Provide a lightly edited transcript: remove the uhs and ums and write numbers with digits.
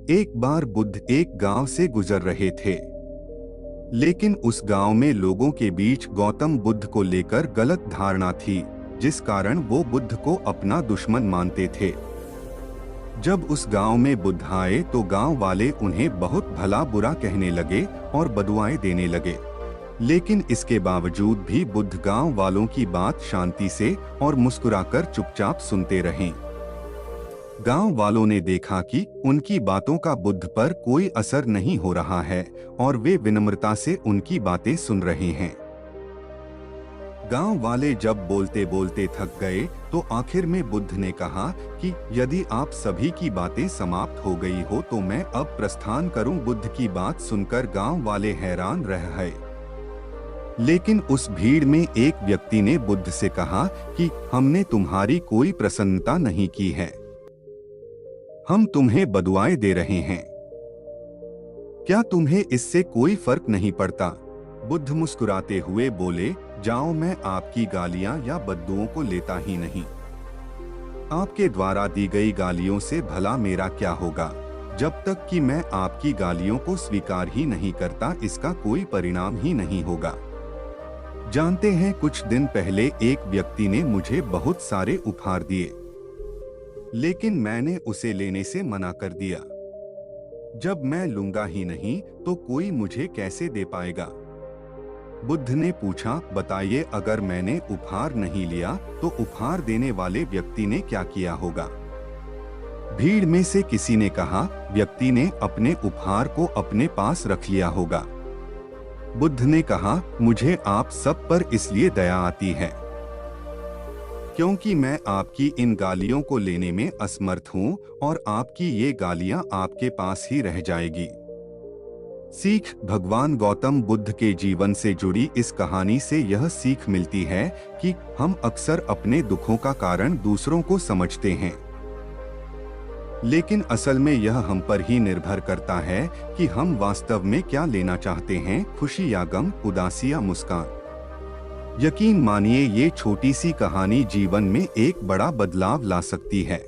एक बार बुद्ध एक गांव से गुजर रहे थे, लेकिन उस गांव में लोगों के बीच गौतम बुद्ध को लेकर गलत धारणा थी, जिस कारण वो बुद्ध को अपना दुश्मन मानते थे। जब उस गांव में बुद्ध आए तो गांव वाले उन्हें बहुत भला बुरा कहने लगे और बदुआएं देने लगे, लेकिन इसके बावजूद भी बुद्ध गांव वालों की बात शांति से और मुस्कुराकर चुपचाप सुनते रहे। गांव वालों ने देखा कि उनकी बातों का बुद्ध पर कोई असर नहीं हो रहा है और वे विनम्रता से उनकी बातें सुन रहे हैं। गांव वाले जब बोलते बोलते थक गए तो आखिर में बुद्ध ने कहा कि यदि आप सभी की बातें समाप्त हो गई हो तो मैं अब प्रस्थान करूं। बुद्ध की बात सुनकर गांव वाले हैरान रह गए, लेकिन उस भीड़ में एक व्यक्ति ने बुद्ध से कहा कि हमने तुम्हारी कोई प्रसन्नता नहीं की है, हम तुम्हें बदुआएं दे रहे हैं, क्या तुम्हें इससे कोई फर्क नहीं पड़ता? बुद्ध मुस्कुराते हुए बोले, जाओ, मैं आपकी गालियां या बद्दुओं को लेता ही नहीं। आपके द्वारा दी गई गालियों से भला मेरा क्या होगा? जब तक कि मैं आपकी गालियों को स्वीकार ही नहीं करता, इसका कोई परिणाम ही नहीं होगा। जानते हैं, कुछ दिन पहले एक व्यक्ति ने मुझे बहुत सारे उपहार दिए, लेकिन मैंने उसे लेने से मना कर दिया। जब मैं लूंगा ही नहीं तो कोई मुझे कैसे दे पाएगा? बुद्ध ने पूछा, बताइए, अगर मैंने उपहार नहीं लिया तो उपहार देने वाले व्यक्ति ने क्या किया होगा? भीड़ में से किसी ने कहा, व्यक्ति ने अपने उपहार को अपने पास रख लिया होगा। बुद्ध ने कहा, मुझे आप सब पर इसलिए दया आती है क्योंकि मैं आपकी इन गालियों को लेने में असमर्थ हूं और आपकी ये गालियां आपके पास ही रह जाएगी। सीख। भगवान गौतम बुद्ध के जीवन से जुड़ी इस कहानी से यह सीख मिलती है कि हम अक्सर अपने दुखों का कारण दूसरों को समझते हैं, लेकिन असल में यह हम पर ही निर्भर करता है कि हम वास्तव में क्या लेना चाहते हैं, खुशी या गम, उदासी या मुस्कान। यकीन मानिए, ये छोटी सी कहानी जीवन में एक बड़ा बदलाव ला सकती है।